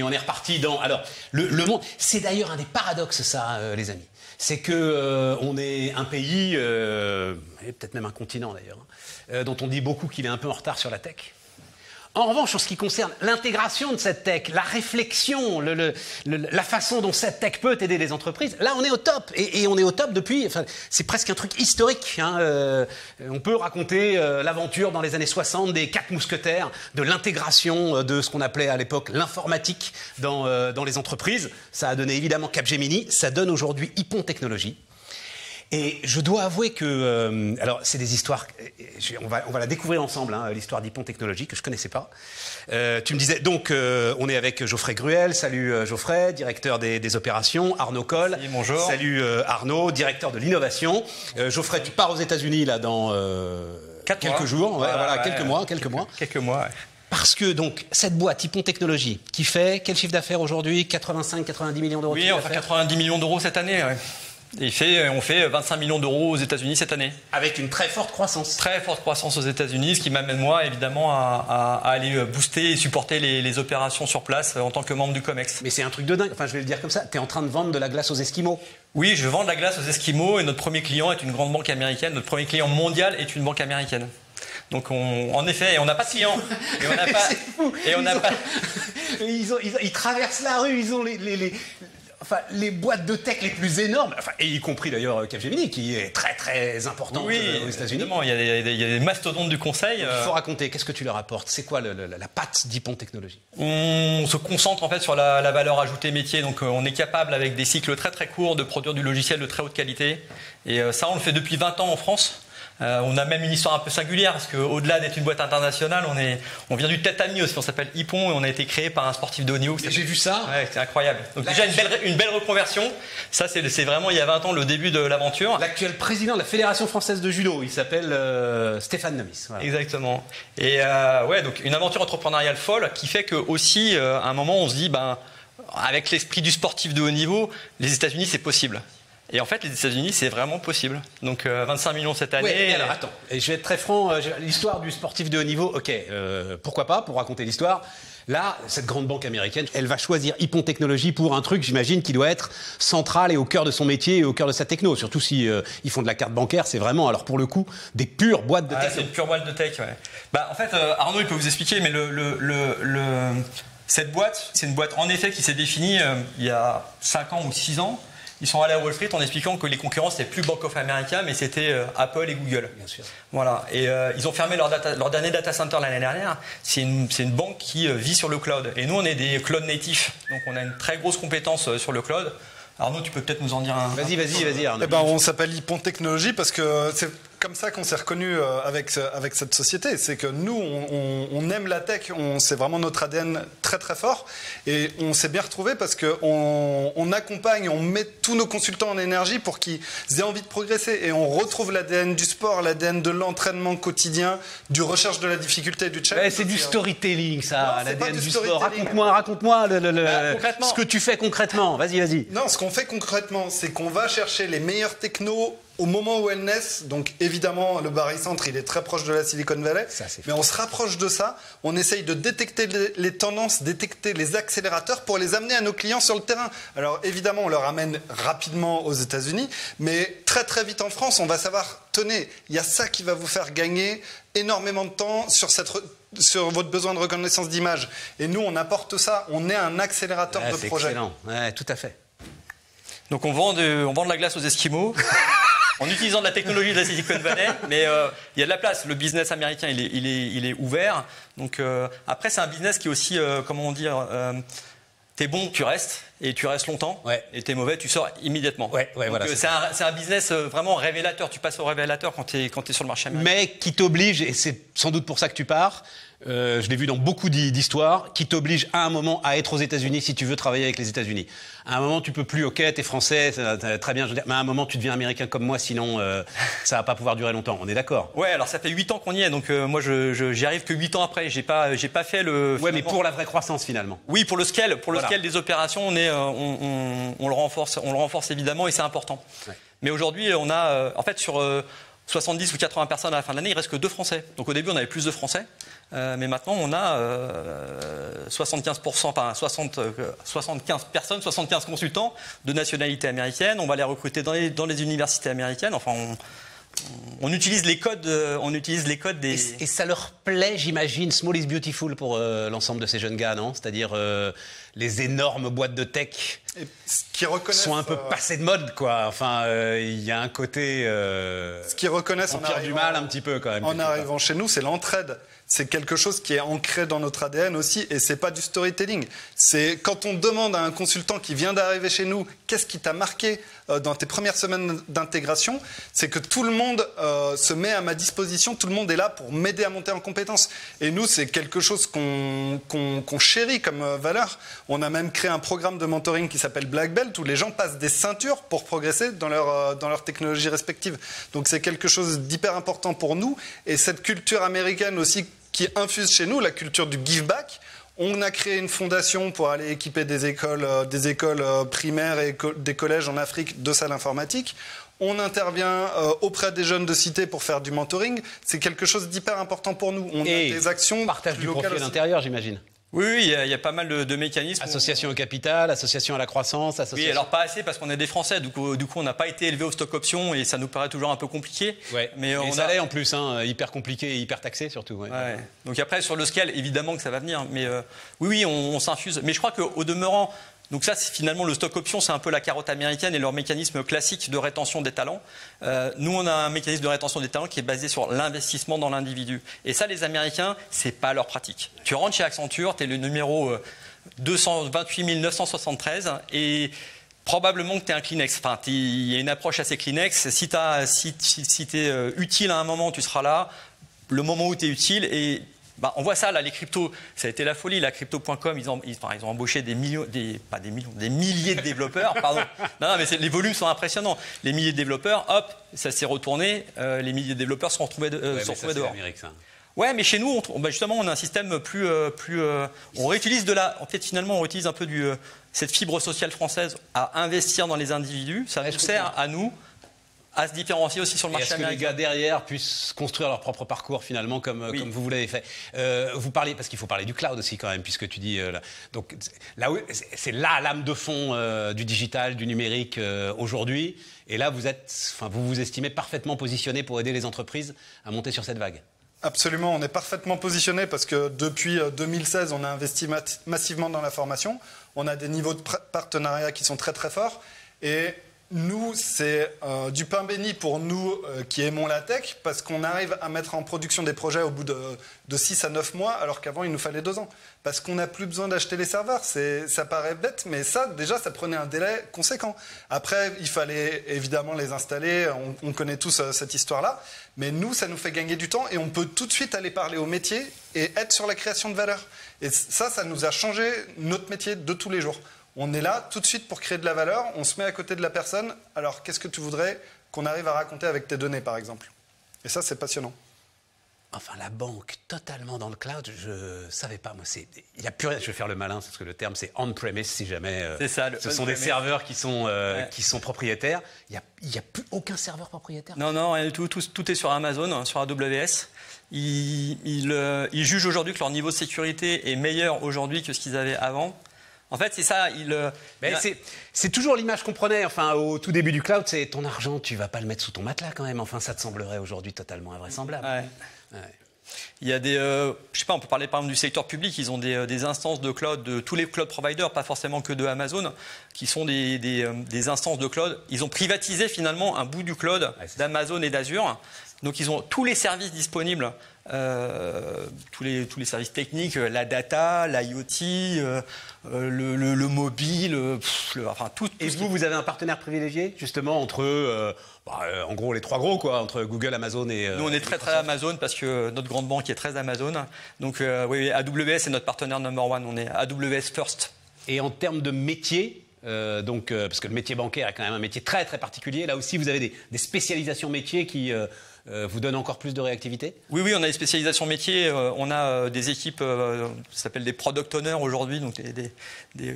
On est reparti dans... Alors, le monde... C'est d'ailleurs un des paradoxes, ça, les amis. C'est que on est un pays, et peut-être même un continent d'ailleurs, dont on dit beaucoup qu'il est un peu en retard sur la tech. En revanche, en ce qui concerne l'intégration de cette tech, la réflexion, la façon dont cette tech peut aider les entreprises, là on est au top. Et on est au top depuis, enfin, c'est presque un truc historique. Hein. On peut raconter l'aventure dans les années 60 des 4 mousquetaires, de l'intégration de ce qu'on appelait à l'époque l'informatique dans les entreprises. Ça a donné évidemment Capgemini, ça donne aujourd'hui Hippon Technologies. Et je dois avouer que... alors, c'est des histoires... On va la découvrir ensemble, hein, l'histoire d'Hippon Technologies, que je ne connaissais pas. Tu me disais... Donc, on est avec Geoffrey Gruel. Salut Geoffrey, directeur des opérations. Arnaud Coll. Oui, bonjour. Salut Arnaud, directeur de l'innovation. Geoffrey, tu pars aux États-Unis là, dans quelques jours. Ouais, voilà, quelques mois. Quelques mois, ouais. Parce que donc cette boîte Hippon Technologies qui fait quel chiffre d'affaires aujourd'hui? 85-90 millions d'euros. Oui, on fait 90 millions d'euros cette année. Ouais. Et on fait 25 millions d'euros aux États-Unis cette année. Avec une très forte croissance. Très forte croissance aux États-Unis, ce qui m'amène moi évidemment à aller booster et supporter les opérations sur place en tant que membre du COMEX. Mais c'est un truc de dingue, enfin je vais le dire comme ça, tu es en train de vendre de la glace aux Esquimaux. Oui, je vends de la glace aux Esquimaux et notre premier client est une grande banque américaine. Notre premier client mondial est une banque américaine. Donc en effet, on n'a pas de clients. Et on n'a pas. C'est fou. Ils traversent la rue, ils ont les boîtes de tech les plus énormes, et y compris d'ailleurs Capgemini, qui est très très importante aux États-Unis. Évidemment, il y a des mastodontes du conseil. Il faut raconter, qu'est-ce que tu leur apportes? C'est quoi la patte d'Hippon Technologies? On se concentre en fait sur la valeur ajoutée métier, donc on est capable avec des cycles très très courts de produire du logiciel de très haute qualité. Et ça, on le fait depuis 20 ans en France. On a même une histoire un peu singulière parce qu'au-delà d'être une boîte internationale, on vient du tatami aussi, on s'appelle Hippon et on a été créé par un sportif de haut niveau. J'ai vu ça. Ouais, c'est incroyable. Donc déjà une belle reconversion. Ça c'est vraiment il y a 20 ans le début de l'aventure. L'actuel président de la Fédération française de judo, il s'appelle Stéphane Nomis. Voilà. Exactement. Et ouais, donc une aventure entrepreneuriale folle qui fait que aussi à un moment on se dit avec l'esprit du sportif de haut niveau, les États-Unis c'est possible. Et en fait, les États-Unis, c'est vraiment possible. Donc, 25 millions cette année. Ouais, alors attends, et je vais être très franc, l'histoire du sportif de haut niveau, ok, pourquoi pas, pour raconter l'histoire. Là, cette grande banque américaine, elle va choisir Hippon Technologies pour un truc, j'imagine, qui doit être central et au cœur de son métier et au cœur de sa techno. Surtout si ils font de la carte bancaire, c'est vraiment, alors pour le coup, des pures boîtes de tech. C'est une pure boîte de tech, ouais. En fait, Arnaud, il peut vous expliquer, mais cette boîte, c'est une boîte en effet qui s'est définie il y a 5 ans ou 6 ans. Ils sont allés à Wall Street en expliquant que les concurrents c'était plus Bank of America mais c'était Apple et Google. Bien sûr. Voilà. Et ils ont fermé leur dernier data center l'année dernière. C'est une banque qui vit sur le cloud. Et nous on est des cloud natifs. Donc on a une très grosse compétence sur le cloud. Arnaud, tu peux peut-être nous en dire un. Vas-y Arnaud. On s'appelle Hippon Technologies parce que c'est comme ça qu'on s'est reconnu avec cette société. C'est que nous, on aime la tech, c'est vraiment notre ADN très très fort. Et on s'est bien retrouvé parce qu'on accompagne, on met tous nos consultants en énergie pour qu'ils aient envie de progresser. Et on retrouve l'ADN du sport, l'ADN de l'entraînement quotidien, du recherche de la difficulté, du challenge. Ouais, c'est du storytelling, ça, l'ADN du sport. Raconte-moi ce que tu fais concrètement. Vas-y. Non, ce qu'on fait concrètement, c'est qu'on va chercher les meilleurs technos au moment où elles naissent. Donc évidemment, le barycentre, il est très proche de la Silicon Valley. Mais on se rapproche de ça. On essaye de détecter les tendances, détecter les accélérateurs pour les amener à nos clients sur le terrain. Alors évidemment, on leur amène rapidement aux États-Unis, mais très très vite en France, on va savoir, tenez, il y a ça qui va vous faire gagner énormément de temps sur votre besoin de reconnaissance d'image. Et nous, on apporte ça. On est un accélérateur de projet. C'est excellent. Ouais, tout à fait. Donc on vend de la glace aux Esquimaux. En utilisant de la technologie de la Silicon Valley, mais il y a de la place. Le business américain, il est ouvert. Donc après, c'est un business qui est aussi, comment dire, t'es bon, tu restes, et tu restes longtemps. Ouais. Et t'es mauvais, tu sors immédiatement. Ouais, donc, voilà, c'est un business vraiment révélateur. Tu passes au révélateur quand t'es sur le marché américain. Mais qui t'oblige, et c'est sans doute pour ça que tu pars, je l'ai vu dans beaucoup d'histoires, qui t'oblige à un moment à être aux États-Unis si tu veux travailler avec les États-Unis. À un moment, tu peux plus, ok, t'es français, très bien, je veux dire, mais à un moment, tu deviens américain comme moi, sinon ça va pas pouvoir durer longtemps. On est d'accord? Ouais, alors ça fait 8 ans qu'on y est, donc moi j'y arrive que 8 ans après. J'ai pas fait le. Ouais, mais pour la vraie croissance finalement. Oui, pour le scale, scale des opérations, on le renforce évidemment et c'est important. Ouais. Mais aujourd'hui, on a, en fait, 70 ou 80 personnes à la fin de l'année, il reste que 2 Français. Donc au début, on avait plus de Français, mais maintenant on a 75%, enfin 75 personnes, 75 consultants de nationalité américaine. On va les recruter dans les universités américaines. Enfin, on utilise les codes des... Et ça leur plaît, j'imagine, Small is Beautiful pour l'ensemble de ces jeunes gars, non? C'est-à-dire les énormes boîtes de tech sont un peu passées de mode, quoi. Enfin, il y a un côté... ce qu'ils reconnaissent en arrivant, du mal un petit peu, quand même. En arrivant chez nous, c'est l'entraide. C'est quelque chose qui est ancré dans notre ADN aussi, et c'est pas du storytelling. C'est quand on demande à un consultant qui vient d'arriver chez nous, qu'est-ce qui t'a marqué dans tes premières semaines d'intégration, c'est que tout le monde se met à ma disposition, tout le monde est là pour m'aider à monter en compétences. Et nous, c'est quelque chose qu'on chérit comme valeur. On a même créé un programme de mentoring qui s'appelle Black Belt, où les gens passent des ceintures pour progresser dans leur technologie respective. Donc c'est quelque chose d'hyper important pour nous, et cette culture américaine aussi qui infuse chez nous, la culture du give back. On a créé une fondation pour aller équiper des écoles primaires et des collèges en Afrique de salles informatiques. On intervient auprès des jeunes de cité pour faire du mentoring. C'est quelque chose d'hyper important pour nous. On a des actions partage du profit à l'intérieur, j'imagine. Oui, il y a pas mal de mécanismes. Association au capital, association à la croissance, association... Oui, alors pas assez parce qu'on est des Français, du coup on n'a pas été élevé au stock option et ça nous paraît toujours un peu compliqué. Ouais. Mais on a en plus, hyper compliqué et hyper taxé surtout. Ouais. Ouais. Donc après sur le scale, évidemment que ça va venir, mais oui, on s'infuse. Mais je crois qu'au demeurant, donc ça, finalement, le stock option, c'est un peu la carotte américaine et leur mécanisme classique de rétention des talents. Nous, on a un mécanisme de rétention des talents qui est basé sur l'investissement dans l'individu. Et ça, les Américains, c'est pas leur pratique. Tu rentres chez Accenture, tu es le numéro 228 973 et probablement que tu es un Kleenex. Enfin, il y a une approche assez Kleenex. Si tu es utile à un moment, tu seras là. Le moment où tu es utile et... on voit ça là, les cryptos, ça a été la folie. La crypto.com, ils ont embauché des milliers de développeurs. Pardon. Non, mais les volumes sont impressionnants. Les milliers de développeurs, hop, ça s'est retourné. Les milliers de développeurs sont retrouvés dehors. Ouais, mais chez nous, justement, on a un système plus. On réutilise finalement, on réutilise un peu cette fibre sociale française à investir dans les individus. Ça nous sert à nous à se différencier aussi sur le marché américain. Est-ce que les gars derrière puissent construire leur propre parcours finalement comme vous l'avez fait? Vous parlez, parce qu'il faut parler du cloud aussi quand même, puisque tu dis donc là c'est la lame de fond du digital, du numérique aujourd'hui, et là vous vous estimez parfaitement positionné pour aider les entreprises à monter sur cette vague. Absolument, on est parfaitement positionné parce que depuis 2016, on a investi massivement dans la formation. On a des niveaux de partenariat qui sont très très forts et nous, c'est du pain béni pour nous qui aimons la tech parce qu'on arrive à mettre en production des projets au bout de 6 à 9 mois alors qu'avant, il nous fallait 2 ans. Parce qu'on n'a plus besoin d'acheter les serveurs. Ça paraît bête, mais ça prenait un délai conséquent. Après, il fallait évidemment les installer. On connaît tous cette histoire-là. Mais nous, ça nous fait gagner du temps et on peut tout de suite aller parler au métier et être sur la création de valeur. Et ça nous a changé notre métier de tous les jours. On est là tout de suite pour créer de la valeur, on se met à côté de la personne. Alors, qu'est-ce que tu voudrais qu'on arrive à raconter avec tes données, par exemple? Et ça, c'est passionnant. Enfin, la banque totalement dans le cloud, je savais pas. Moi, il y a plus rien. Je vais faire le malin parce que le terme c'est on-premise si jamais. C'est ça. Ce sont des serveurs qui sont propriétaires. Il y a plus aucun serveur propriétaire. Non, rien du tout. Tout est sur Amazon, sur AWS. Ils jugent aujourd'hui que leur niveau de sécurité est meilleur aujourd'hui que ce qu'ils avaient avant. En fait, c'est ça. C'est toujours l'image qu'on prenait. Enfin, au tout début du cloud, c'est ton argent, tu vas pas le mettre sous ton matelas quand même. Enfin, ça te semblerait aujourd'hui totalement invraisemblable. Ouais. Il y a on peut parler par exemple du secteur public. Ils ont des instances de cloud de tous les cloud providers, pas forcément que de Amazon, qui sont des instances de cloud. Ils ont privatisé finalement un bout du cloud d'Amazon et d'Azure. Donc ils ont tous les services disponibles, tous les services techniques, la data, l'IoT, le mobile, enfin tout. Et vous avez un partenaire privilégié justement entre, en gros les 3 gros quoi, entre Google, Amazon et. Nous on est très Amazon parce que notre grande banque est très Amazon. Donc oui, AWS est notre partenaire number 1. On est AWS first. Et en termes de métier. Parce que le métier bancaire est quand même un métier très très particulier. Là aussi, vous avez des spécialisations métiers qui vous donnent encore plus de réactivité? Oui, on a des spécialisations métiers. On a des équipes, ça s'appelle des product owners aujourd'hui, donc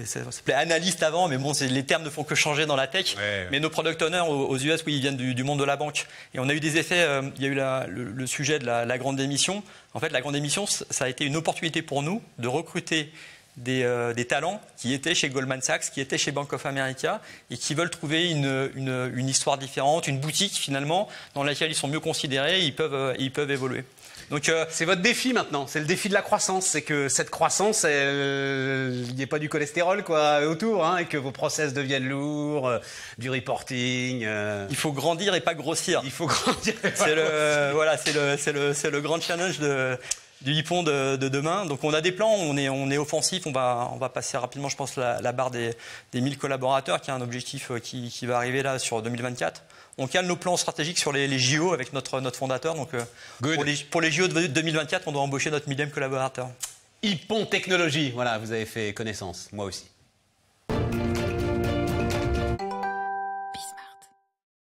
ça s'appelait analystes avant, mais bon, les termes ne font que changer dans la tech. Ouais. Mais nos product owners aux US, oui, ils viennent du monde de la banque. Et on a eu des effets. Il y a eu le sujet de la grande démission. En fait, la grande démission, ça a été une opportunité pour nous de recruter des talents qui étaient chez Goldman Sachs, qui étaient chez Bank of America et qui veulent trouver une histoire différente, une boutique finalement dans laquelle ils sont mieux considérés et ils peuvent évoluer. Donc c'est votre défi maintenant, c'est le défi de la croissance, c'est que cette croissance, il n'y ait pas du cholestérol autour, et que vos process deviennent lourds, du reporting. Il faut grandir et pas grossir. Il faut grandir. C'est le grand challenge du Hippon de demain. Donc on a des plans, on est offensif, on va passer rapidement, je pense, la barre des 1000 collaborateurs, qui est un objectif qui va arriver là sur 2024. On cale nos plans stratégiques sur les JO avec notre fondateur. Donc pour les JO de 2024, on doit embaucher notre 1000e collaborateur. Hippon Technologies, voilà, vous avez fait connaissance, moi aussi.